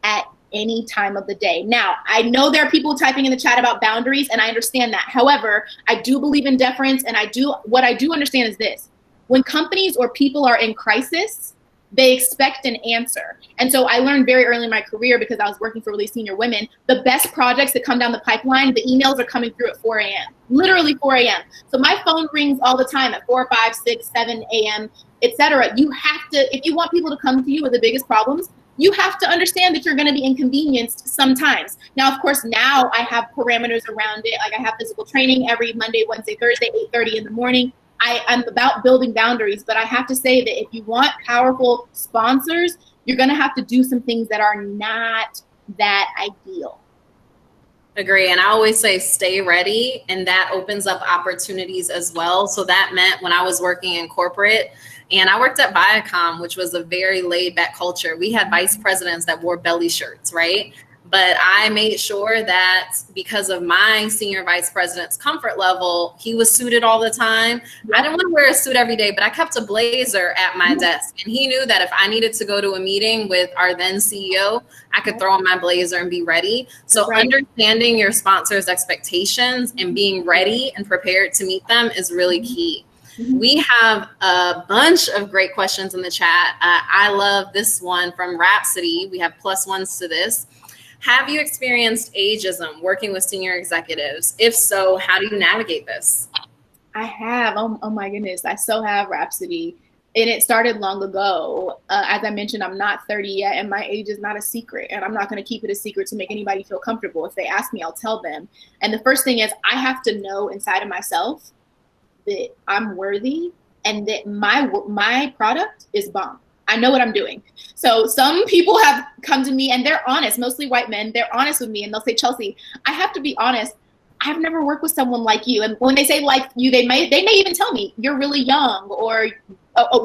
at any time of the day. Now, I know there are people typing in the chat about boundaries, and I understand that. However, I do believe in deference, and what I do understand is this. When companies or people are in crisis, they expect an answer. And so I learned very early in my career, because I was working for really senior women, the best projects that come down the pipeline, the emails are coming through at 4 a.m., literally 4 a.m. So my phone rings all the time at 4, 5, 6, 7 a.m., etc. You have to, if you want people to come to you with the biggest problems, you have to understand that you're going to be inconvenienced sometimes. Now, of course, now I have parameters around it. Like I have physical training every Monday, Wednesday, Thursday, 8:30 in the morning. I'm about building boundaries, but I have to say that if you want powerful sponsors, you're going to have to do some things that are not that ideal. Agree. And I always say, stay ready. And that opens up opportunities as well. So that meant when I was working in corporate, and I worked at Viacom, which was a very laid back culture. We had vice presidents that wore belly shirts, right? But I made sure that because of my senior vice president's comfort level, he was suited all the time. I didn't want to wear a suit every day, but I kept a blazer at my desk. And he knew that if I needed to go to a meeting with our then CEO, I could throw on my blazer and be ready. So understanding your sponsor's expectations and being ready and prepared to meet them is really key. We have a bunch of great questions in the chat. I love this one from Rhapsody. We have +1s to this. Have you experienced ageism working with senior executives? If so, how do you navigate this? I have. Oh my goodness. I so have, Rhapsody. And it started long ago. As I mentioned, I'm not 30 yet, and my age is not a secret. And I'm not going to keep it a secret to make anybody feel comfortable. If they ask me, I'll tell them. And the first thing is, I have to know inside of myself that I'm worthy and that my product is bomb. I know what I'm doing. So some people have come to me and they're honest, mostly white men. They're honest with me and they'll say, Chelsea, I have to be honest. I've never worked with someone like you. And when they say like you, they may even tell me you're really young, or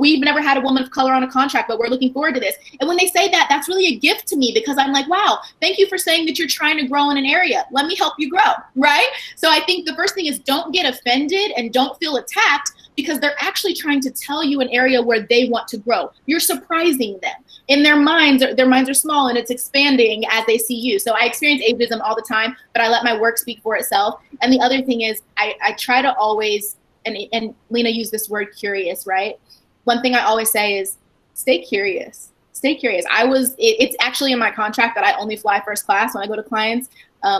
we've never had a woman of color on a contract, but we're looking forward to this. And when they say that, that's really a gift to me, because I'm like, wow, thank you for saying that you're trying to grow in an area. Let me help you grow, right? So I think the first thing is, don't get offended and don't feel attacked, because they're actually trying to tell you an area where they want to grow. You're surprising them. In their minds are small and it's expanding as they see you. So I experience ageism all the time, but I let my work speak for itself. And the other thing is, I try to always, and Lena used this word curious, right? One thing I always say is, stay curious. Stay curious. It's actually in my contract that I only fly first class when I go to clients.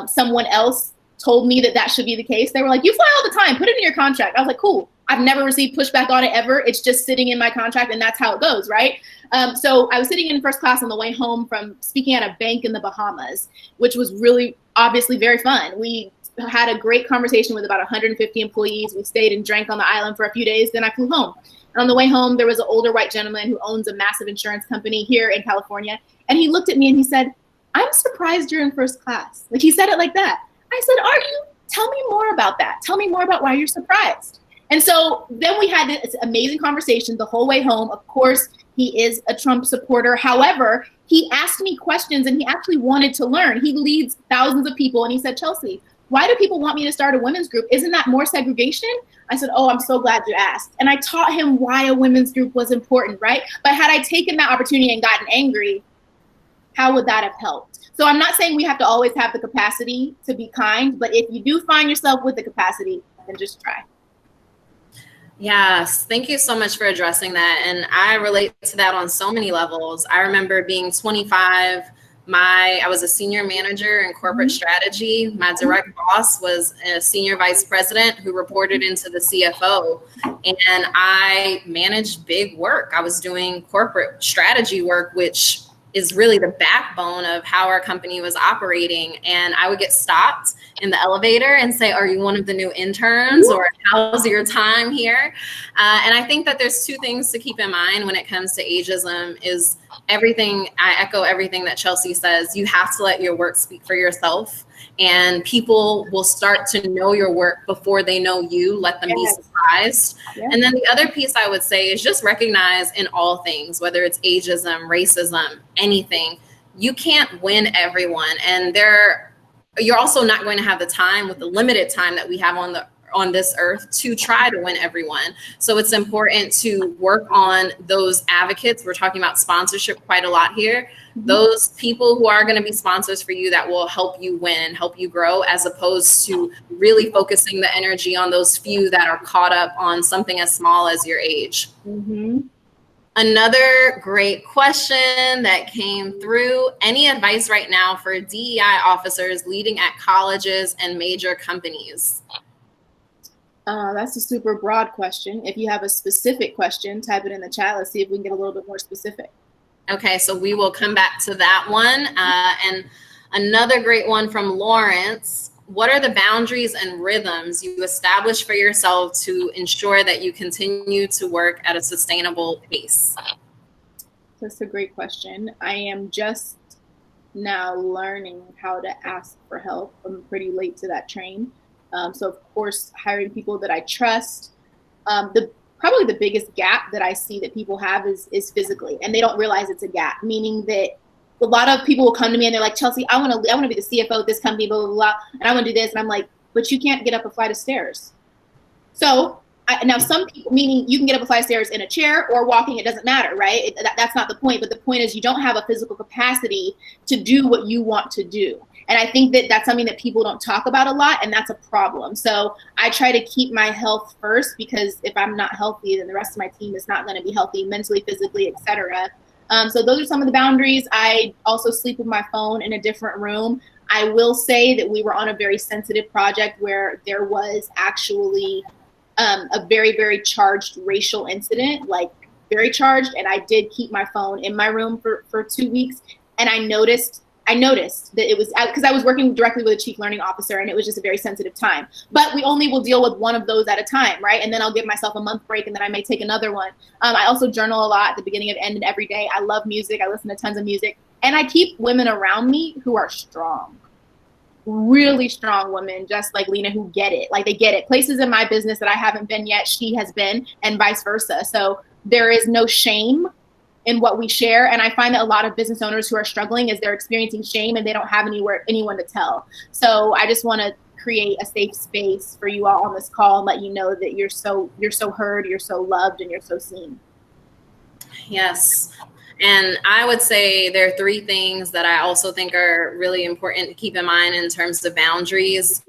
Someone else told me that should be the case. They were like, you fly all the time, put it in your contract. I was like, cool. I've never received pushback on it ever. It's just sitting in my contract, and that's how it goes, right? So I was sitting in first class on the way home from speaking at a bank in the Bahamas, which was really obviously very fun. We had a great conversation with about 150 employees. We stayed and drank on the island for a few days. Then I flew home. And on the way home, there was an older white gentleman who owns a massive insurance company here in California. And he looked at me and he said, I'm surprised you're in first class. Like, he said it like that. I said, are you? Tell me more about that. Tell me more about why you're surprised. And so then we had this amazing conversation the whole way home. Of course, he is a Trump supporter. However, he asked me questions and he actually wanted to learn. He leads thousands of people. And he said, Chelsea, why do people want me to start a women's group? Isn't that more segregation? I said, oh, I'm so glad you asked. And I taught him why a women's group was important, right? But had I taken that opportunity and gotten angry, how would that have helped? So I'm not saying we have to always have the capacity to be kind, but if you do find yourself with the capacity, then just try. Yes, thank you so much for addressing that. And I relate to that on so many levels. I remember being 25. I was a senior manager in corporate strategy. My direct boss was a senior vice president who reported into the CFO. And I managed big work. I was doing corporate strategy work, which is really the backbone of how our company was operating. And I would get stopped in the elevator and say, are you one of the new interns, or how's your time here? And I think that there's two things to keep in mind when it comes to ageism is everything. I echo everything that Chelsea says. You have to let your work speak for yourself, and people will start to know your work before they know you. Let them be surprised. Yeah. And then the other piece I would say is just recognize in all things, whether it's ageism, racism, anything, you can't win everyone. And you're also not going to have the time, with the limited time that we have on this earth, to try to win everyone. So it's important to work on those advocates. We're talking about sponsorship quite a lot here. Those people who are going to be sponsors for you that will help you win, help you grow, as opposed to really focusing the energy on those few that are caught up on something as small as your age. Mm-hmm. Another great question that came through: any advice right now for DEI officers leading at colleges and major companies? That's a super broad question. If you have a specific question, type it in the chat. Let's see if we can get a little bit more specific. Okay, so we will come back to that one. And another great one from Lawrence: what are the boundaries and rhythms you establish for yourself to ensure that you continue to work at a sustainable pace? That's a great question. I am just now learning how to ask for help. I'm pretty late to that train. So of course, hiring people that I trust. Probably the biggest gap that I see that people have is physically, and they don't realize it's a gap, meaning that a lot of people will come to me and they're like, Chelsea, I want to be the CFO of this company, blah, blah, blah, and I want to do this. And I'm like, but you can't get up a flight of stairs. So now some people, meaning you can get up a flight of stairs in a chair or walking, it doesn't matter, right? That's not the point. But the point is, you don't have a physical capacity to do what you want to do. And I think that that's something that people don't talk about a lot, and that's a problem. So I try to keep my health first, because if I'm not healthy, then the rest of my team is not going to be healthy mentally, physically, etc. So those are some of the boundaries. I also sleep with my phone in a different room. I will say that we were on a very sensitive project where there was actually a very, very charged racial incident. Like, very charged, and I did keep my phone in my room for 2 weeks. And I noticed that it was because I was working directly with a chief learning officer, and it was just a very sensitive time. But we only will deal with one of those at a time, right? And then I'll give myself a month break, and then I may take another one. I also journal a lot at the beginning of and every day. I love music. I listen to tons of music. And I keep women around me who are strong, really strong women, just like Lena, who get it. Like, they get it. Places in my business that I haven't been yet, she has been, and vice versa. So there is no shame in what we share. And I find that a lot of business owners who are struggling is they're experiencing shame and they don't have anyone to tell. So I just want to create a safe space for you all on this call and let you know that you're so heard, you're so loved, and you're so seen. Yes. And I would say there are 3 things that I also think are really important to keep in mind in terms of boundaries.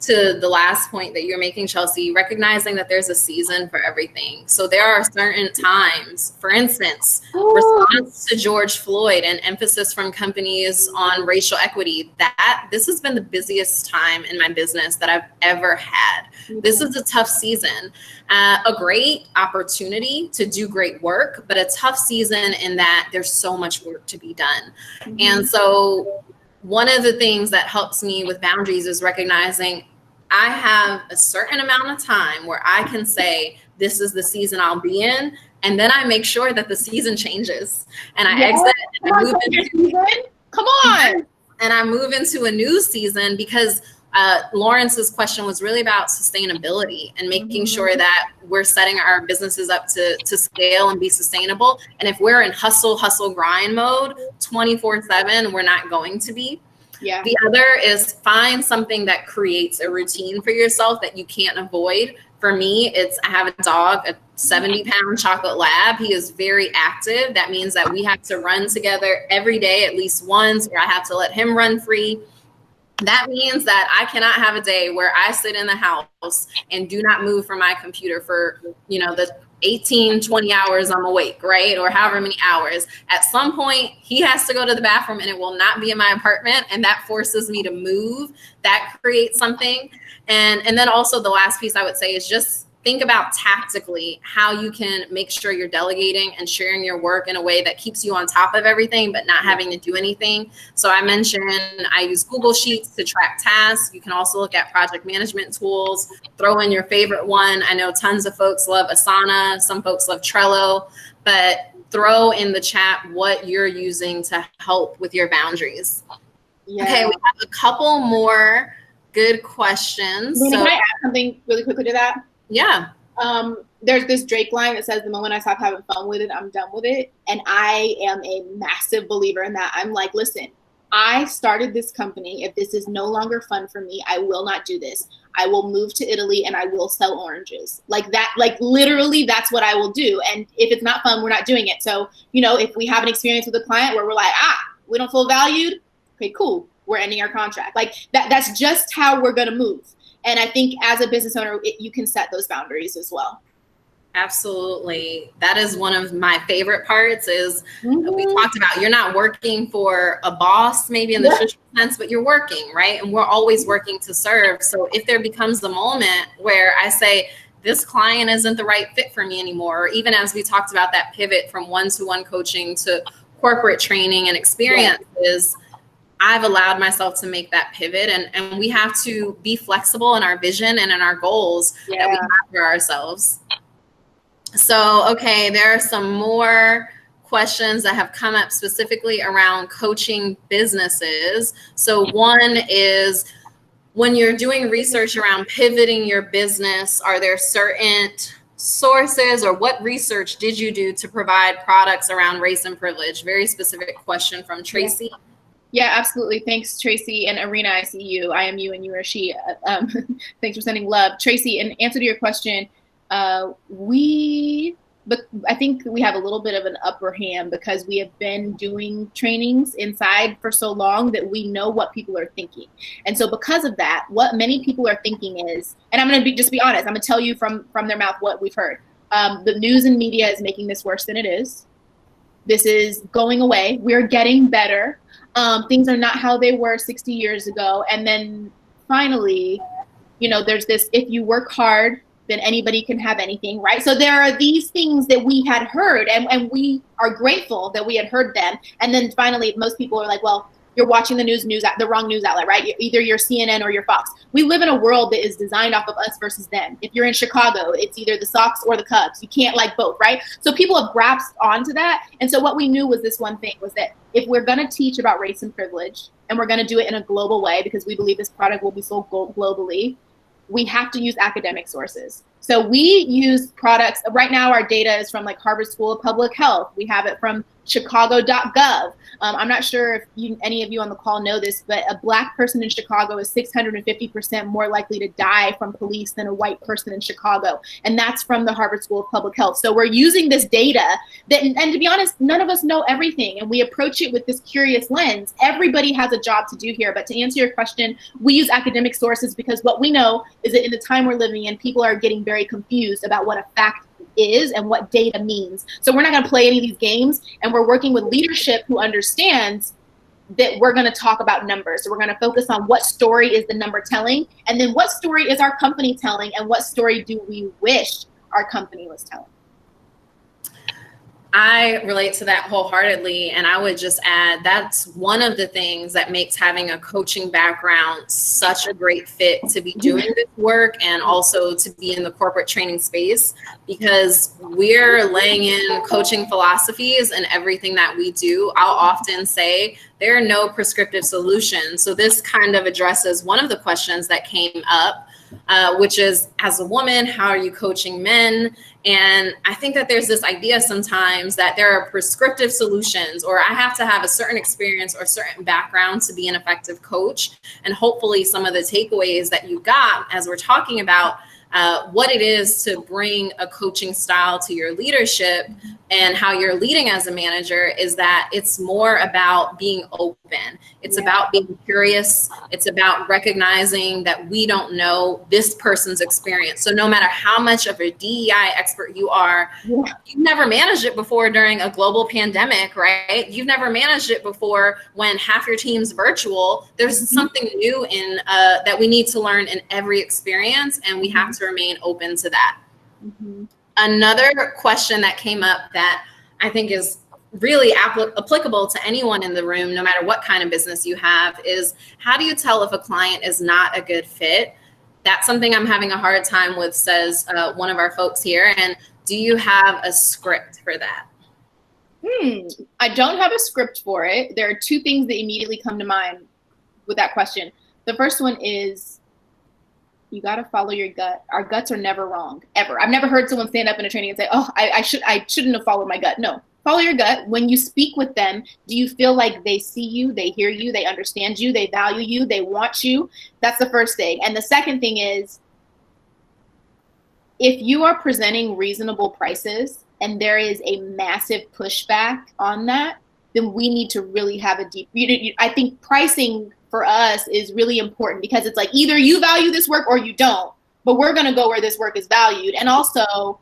To the last point that you're making, Chelsea, recognizing that there's a season for everything. So there are certain times, for instance, response to George Floyd and emphasis from companies on racial equity, that this has been the busiest time in my business that I've ever had. This is a tough season, a great opportunity to do great work, but a tough season in that there's so much work to be done. And so one of the things that helps me with boundaries is recognizing I have a certain amount of time where I can say, this is the season I'll be in. And then I make sure that the season changes and I exit and I move into, come on. And I move into a new season because Lawrence's question was really about sustainability and making sure that we're setting our businesses up to scale and be sustainable. And if we're in hustle, grind mode 24/7, we're not going to be. Yeah. The other is find something that creates a routine for yourself that you can't avoid. For me, I have a dog, a 70-pound chocolate lab. He is very active. That means that we have to run together every day at least once, or I have to let him run free. That means that I cannot have a day where I sit in the house and do not move from my computer for, the 18, 20 hours I'm awake, right? Or however many hours. At some point, he has to go to the bathroom and it will not be in my apartment. And that forces me to move. That creates something. And then also the last piece I would say is just think about tactically how you can make sure you're delegating and sharing your work in a way that keeps you on top of everything, but not having to do anything. So I mentioned I use Google Sheets to track tasks. You can also look at project management tools, throw in your favorite one. I know tons of folks love Asana. Some folks love Trello, but throw in the chat what you're using to help with your boundaries. Yeah. Okay, we have a couple more good questions. Can I add something really quickly to that? Yeah. There's this Drake line that says, the moment I stop having fun with it, I'm done with it. And I am a massive believer in that. I'm like, listen, I started this company. If this is no longer fun for me, I will not do this. I will move to Italy and I will sell oranges. Like that, like literally that's what I will do. And if it's not fun, we're not doing it. So, if we have an experience with a client where we're like, we don't feel valued. Okay, cool. We're ending our contract. Like that's just how we're going to move. And I think as a business owner, you can set those boundaries as well. Absolutely. That is one of my favorite parts is we talked about you're not working for a boss, maybe in the traditional sense, but you're working, right? And we're always working to serve. So if there becomes a moment where I say, this client isn't the right fit for me anymore, or even as we talked about that pivot from one-to-one coaching to corporate training and experiences, I've allowed myself to make that pivot, and we have to be flexible in our vision and in our goals that we have for ourselves. So, okay, there are some more questions that have come up specifically around coaching businesses. So one is, when you're doing research around pivoting your business, are there certain sources or what research did you do to provide products around race and privilege? Very specific question from Tracy. Yeah, absolutely. Thanks, Tracy. And Arena, I see you. I am you and you are she. Thanks for sending love. Tracy, in answer to your question, but I think we have a little bit of an upper hand because we have been doing trainings inside for so long that we know what people are thinking. And so because of that, what many people are thinking is, and I'm going to just be honest, I'm going to tell you from their mouth what we've heard. The news and media is making this worse than it is. This is going away. We're getting better. Things are not how they were 60 years ago. And then finally, there's this, if you work hard, then anybody can have anything, right? So there are these things that we had heard, and we are grateful that we had heard them. And then finally, most people are like, well, you're watching the wrong news outlet, right? Either you're CNN or you're Fox. We live in a world that is designed off of us versus them. If you're in Chicago, it's either the Sox or the Cubs. You can't like both, right? So people have grasped onto that. And so what we knew was this one thing, was that if we're going to teach about race and privilege, and we're going to do it in a global way, because we believe this product will be sold globally, we have to use academic sources. So we use products. Right now, our data is from like Harvard School of Public Health. We have it from Chicago.gov. I'm not sure if any of you on the call know this, but a Black person in Chicago is 650% more likely to die from police than a white person in Chicago. And that's from the Harvard School of Public Health. So we're using this data that, and to be honest, none of us know everything. And we approach it with this curious lens. Everybody has a job to do here. But to answer your question, we use academic sources because what we know is that in the time we're living in, people are getting very confused about what a fact is and what data means. So we're not going to play any of these games, and we're working with leadership who understands that we're going to talk about numbers. So we're going to focus on what story is the number telling, and then what story is our company telling, and what story do we wish our company was telling. I relate to that wholeheartedly. And I would just add, that's one of the things that makes having a coaching background such a great fit to be doing this work, and also to be in the corporate training space, because we're laying in coaching philosophies in everything that we do. I'll often say there are no prescriptive solutions. So this kind of addresses one of the questions that came up, which is, as a woman, how are you coaching men? And I think that there's this idea sometimes that there are prescriptive solutions, or I have to have a certain experience or certain background to be an effective coach. And hopefully some of the takeaways that you got as we're talking about what it is to bring a coaching style to your leadership and how you're leading as a manager is that it's more about being open. It's about being curious. It's about recognizing that we don't know this person's experience. So no matter how much of a DEI expert you are, you've never managed it before during a global pandemic, right? You've never managed it before when half your team's virtual. There's something new in that we need to learn in every experience, and we have to remain open to that. Another question that came up that I think is really applicable to anyone in the room, no matter what kind of business you have, is how do you tell if a client is not a good fit? That's something I'm having a hard time with, says one of our folks here. And do you have a script for that? I don't have a script for it. There are two things that immediately come to mind with that question. The first one is, you got to follow your gut. Our guts are never wrong, ever. I've never heard someone stand up in a training and say, oh, I shouldn't have followed my gut. No, follow your gut. When you speak with them, do you feel like they see you, they hear you, they understand you, they value you, they want you? That's the first thing. And the second thing is, if you are presenting reasonable prices and there is a massive pushback on that, then we need to really have a deep, I think pricing for us is really important, because it's like either you value this work or you don't, but we're going to go where this work is valued. And also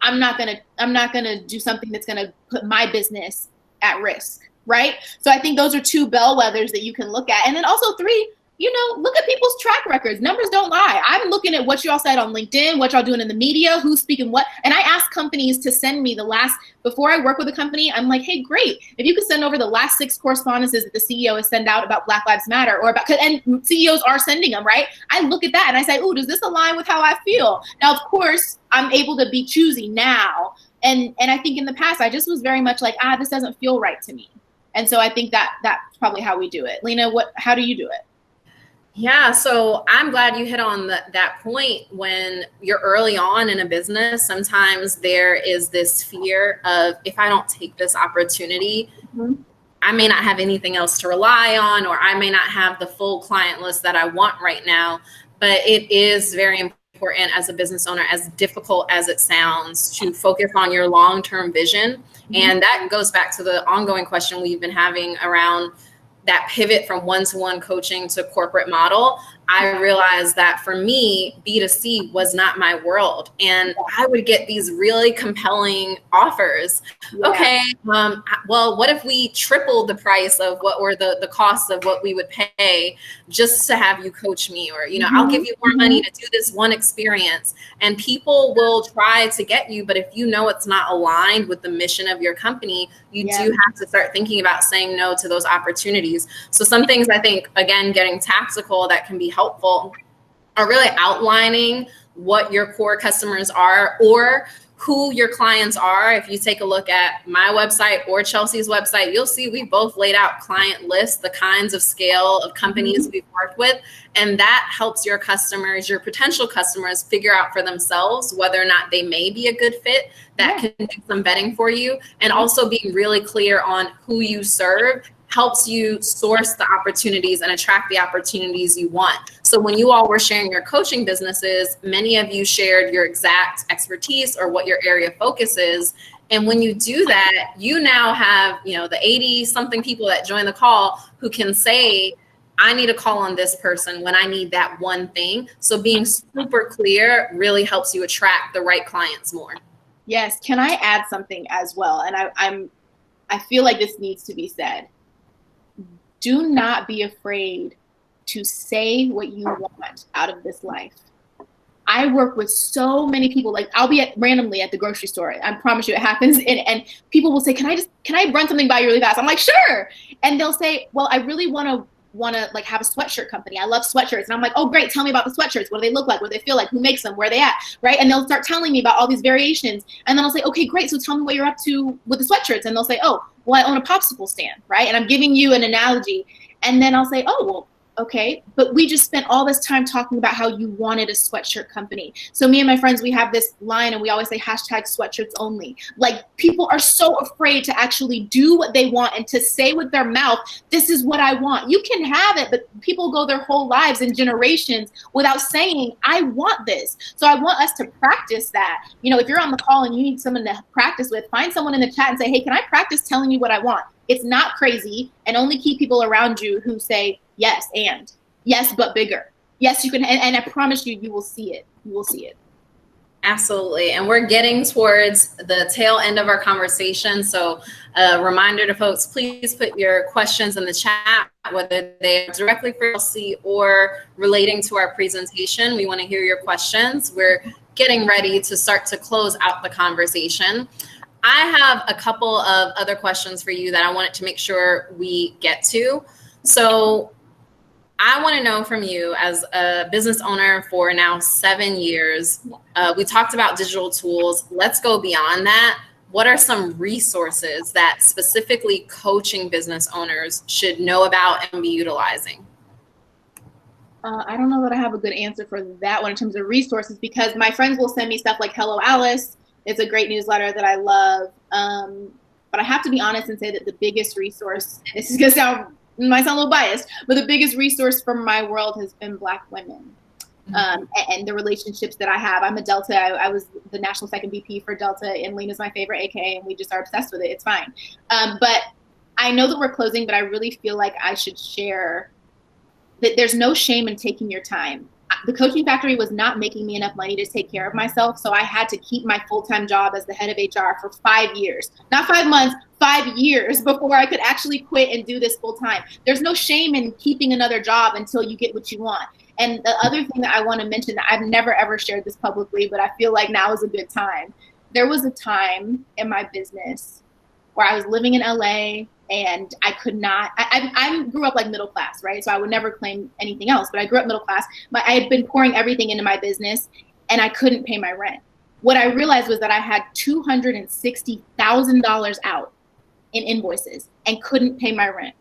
I'm not going to do something that's going to put my business at risk. Right. So I think those are two bellwethers that you can look at. And then also three, look at people's track records. Numbers don't lie. I'm looking at what y'all said on LinkedIn, what y'all doing in the media, who's speaking what. And I ask companies to send me before I work with a company, I'm like, hey, great. If you could send over the last 6 correspondences that the CEO has sent out about Black Lives Matter, and CEOs are sending them, right? I look at that and I say, oh, does this align with how I feel? Now, of course, I'm able to be choosy now. And I think in the past, I just was very much like, this doesn't feel right to me. And so I think that's probably how we do it. Lena, how do you do it? Yeah, so I'm glad you hit on that point. When you're early on in a business, sometimes there is this fear of, if I don't take this opportunity, I may not have anything else to rely on, or I may not have the full client list that I want right now. But it is very important as a business owner, as difficult as it sounds, to focus on your long-term vision. And that goes back to the ongoing question we've been having around that pivot from one-to-one coaching to corporate model. I realized that for me, B2C was not my world. And I would get these really compelling offers. Yeah. Okay, well, what if we tripled the price of what were the costs of what we would pay just to have you coach me? Or, you know, I'll give you more money to do this one experience. And people will try to get you, but if you know it's not aligned with the mission of your company, you do have to start thinking about saying no to those opportunities. So some things I think, again, getting tactical that can be helpful are really outlining what your core customers are or who your clients are. If you take a look at my website or Chelsea's website, you'll see we both laid out client lists, the kinds of scale of companies we've worked with. And that helps your customers, your potential customers, figure out for themselves whether or not they may be a good fit. That can do some vetting for you. And also being really clear on who you serve helps you source the opportunities and attract the opportunities you want. So when you all were sharing your coaching businesses, many of you shared your exact expertise or what your area of focus is. And when you do that, you now have, you know, the 80 something people that join the call who can say, I need to call on this person when I need that one thing. So being super clear really helps you attract the right clients more. Yes. Can I add something as well? And I feel like this needs to be said. Do not be afraid to say what you want out of this life. I work with so many people, like I'll be randomly at the grocery store. I promise you it happens. And people will say, can I run something by you really fast? I'm like, sure. And they'll say, well, I really want to like have a sweatshirt company. I love sweatshirts. And I'm like, oh, great. Tell me about the sweatshirts. What do they look like? What do they feel like? Who makes them? Where are they at? Right. And they'll start telling me about all these variations. And then I'll say, okay, great. So tell me what you're up to with the sweatshirts. And they'll say, oh, well, I own a popsicle stand. Right. And I'm giving you an analogy. And then I'll say, oh, well, okay, but we just spent all this time talking about how you wanted a sweatshirt company. So me and my friends, we have this line and we always say hashtag sweatshirts only. Like people are so afraid to actually do what they want and to say with their mouth, this is what I want. You can have it, but people go their whole lives and generations without saying, I want this. So I want us to practice that. You know, if you're on the call and you need someone to practice with, find someone in the chat and say, hey, can I practice telling you what I want? It's not crazy, and only keep people around you who say, yes, and yes, but bigger. Yes, you can. And I promise you, you will see it. You will see it. Absolutely. And we're getting towards the tail end of our conversation. So a reminder to folks, please put your questions in the chat, whether they're directly for Chelsea or relating to our presentation. We want to hear your questions. We're getting ready to start to close out the conversation. I have a couple of other questions for you that I wanted to make sure we get to. So I want to know from you, as a business owner for now 7 years, we talked about digital tools. Let's go beyond that. What are some resources that specifically coaching business owners should know about and be utilizing? I don't know that I have a good answer for that one in terms of resources, because my friends will send me stuff like Hello Alice. It's a great newsletter that I love. But I have to be honest and say that the biggest resource, and this is going to might sound a little biased, but the biggest resource from my world has been Black women and the relationships that I have. I'm a Delta. I was the national second VP for Delta, and Lena's my favorite AKA, and we just are obsessed with it. It's fine. But I know that we're closing, but I really feel like I should share that there's no shame in taking your time. The Coaching Factory was not making me enough money to take care of myself. So I had to keep my full-time job as the head of HR for 5 years, not 5 months, 5 years before I could actually quit and do this full-time. There's no shame in keeping another job until you get what you want. And the other thing that I want to mention, I've never ever shared this publicly, but I feel like now is a good time. There was a time in my business where I was living in LA and I could not, I grew up like middle class, right? So I would never claim anything else, but I grew up middle class. But I had been pouring everything into my business and I couldn't pay my rent. What I realized was that I had $260,000 out in invoices and couldn't pay my rent.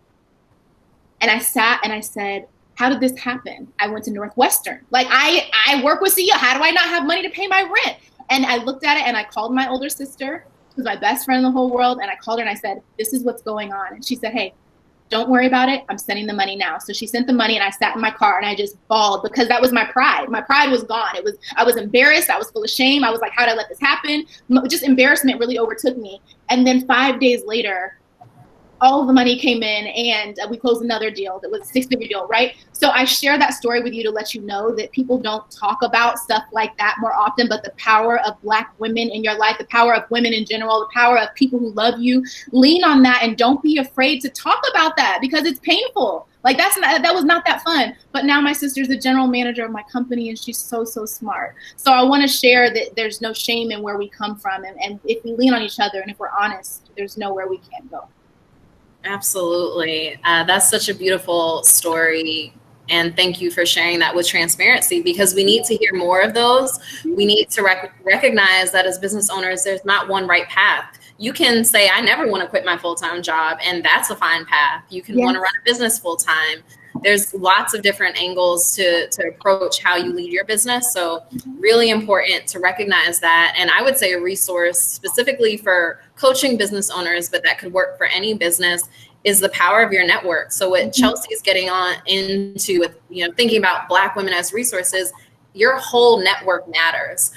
And I sat and I said, how did this happen? I went to Northwestern. Like I work with CEO. How do I not have money to pay my rent? And I looked at it and I called my older sister, who's my best friend in the whole world. And I called her and I said, this is what's going on. And she said, hey, don't worry about it. I'm sending the money now. So she sent the money and I sat in my car and I just bawled because that was my pride. My pride was gone. I was embarrassed. I was full of shame. I was like, how did I let this happen? Just embarrassment really overtook me. And then 5 days later, all of the money came in, and we closed another deal that was a six-figure deal, right? So I share that story with you to let you know that people don't talk about stuff like that more often, but the power of Black women in your life, the power of women in general, the power of people who love you, lean on that and don't be afraid to talk about that because it's painful. Like that was not that fun. But now my sister's the general manager of my company, and she's so smart. So I want to share that there's no shame in where we come from. And if we lean on each other and if we're honest, there's nowhere we can't go. Absolutely. That's such a beautiful story. And thank you for sharing that with transparency, because we need to hear more of those. We need to recognize that as business owners, there's not one right path. You can say, I never want to quit my full-time job, and that's a fine path. You can want to run a business full-time. There's lots of different angles to approach how you lead your business. So really important to recognize that. And I would say a resource specifically for coaching business owners, but that could work for any business, is the power of your network. So what Chelsea is getting on into with, thinking about Black women as resources, your whole network matters.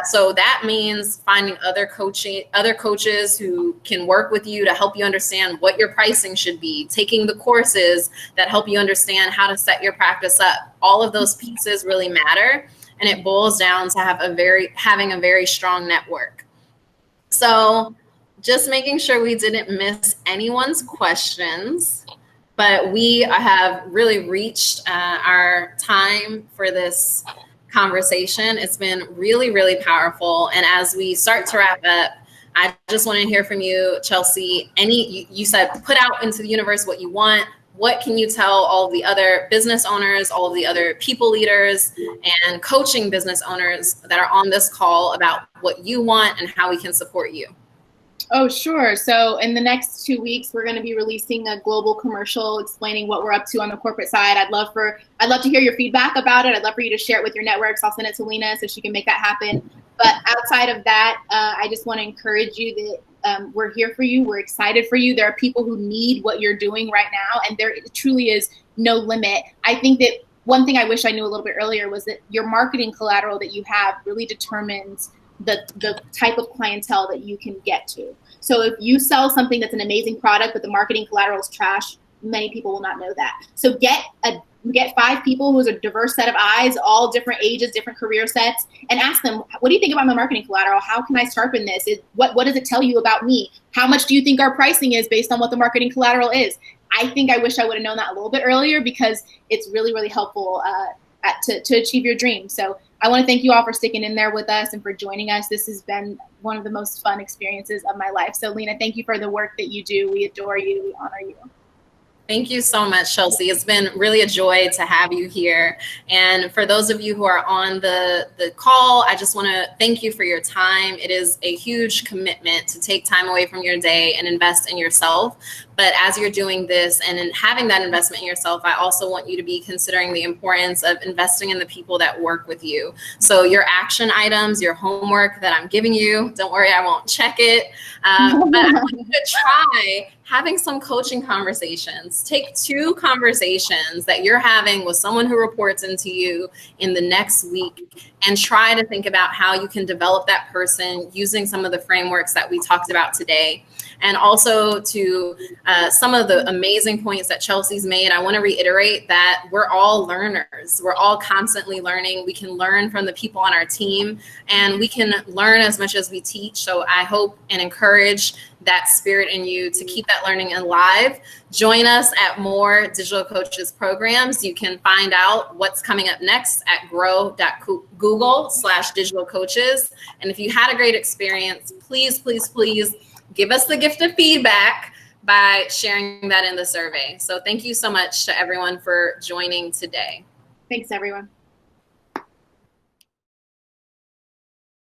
So that means finding other coaches who can work with you to help you understand what your pricing should be, taking the courses that help you understand how to set your practice up. All of those pieces really matter. And it boils down to having a very strong network. So just making sure we didn't miss anyone's questions, but we have really reached our time for this conversation. It's been really powerful. And as we start to wrap up, I just want to hear from you, Chelsea. You said put out into the universe what you want. What can you tell all of the other business owners, all of the other people leaders and coaching business owners that are on this call about what you want and how we can support you? Oh, sure. So in the next 2 weeks, we're going to be releasing a global commercial explaining what we're up to on the corporate side. I'd love to hear your feedback about it. I'd love for you to share it with your networks. I'll send it to Lena so she can make that happen. But outside of that, I just want to encourage you that we're here for you. We're excited for you. There are people who need what you're doing right now, and there truly is no limit. I think that one thing I wish I knew a little bit earlier was that your marketing collateral that you have really determines the type of clientele that you can get to. So if you sell something that's an amazing product, but the marketing collateral is trash, many people will not know that. So get 5 people who's a diverse set of eyes, all different ages, different career sets, and ask them, what do you think about my marketing collateral? How can I sharpen this? What does it tell you about me? How much do you think our pricing is based on what the marketing collateral is? I wish I would have known that a little bit earlier, because it's really helpful to achieve your dreams. So I want to thank you all for sticking in there with us and for joining us. This has been one of the most fun experiences of my life. So Lena, thank you for the work that you do. We adore you. We honor you. Thank you so much, Chelsea. It's been really a joy to have you here. And for those of you who are on the call, I just want to thank you for your time. It is a huge commitment to take time away from your day and invest in yourself. But as you're doing this and in having that investment in yourself, I also want you to be considering the importance of investing in the people that work with you. So your action items, your homework that I'm giving you, don't worry, I won't check it. But I want you to try having some coaching conversations. Take 2 conversations that you're having with someone who reports into you in the next week and try to think about how you can develop that person using some of the frameworks that we talked about today. And also to some of the amazing points that Chelsea's made, I want to reiterate that we're all learners. We're all constantly learning. We can learn from the people on our team, and we can learn as much as we teach. So I hope and encourage that spirit in you to keep that learning alive. Join us at more Digital Coaches programs. You can find out what's coming up next at grow.google/digital coaches. And if you had a great experience, please give us the gift of feedback by sharing that in the survey. So thank you so much to everyone for joining today. Thanks, everyone.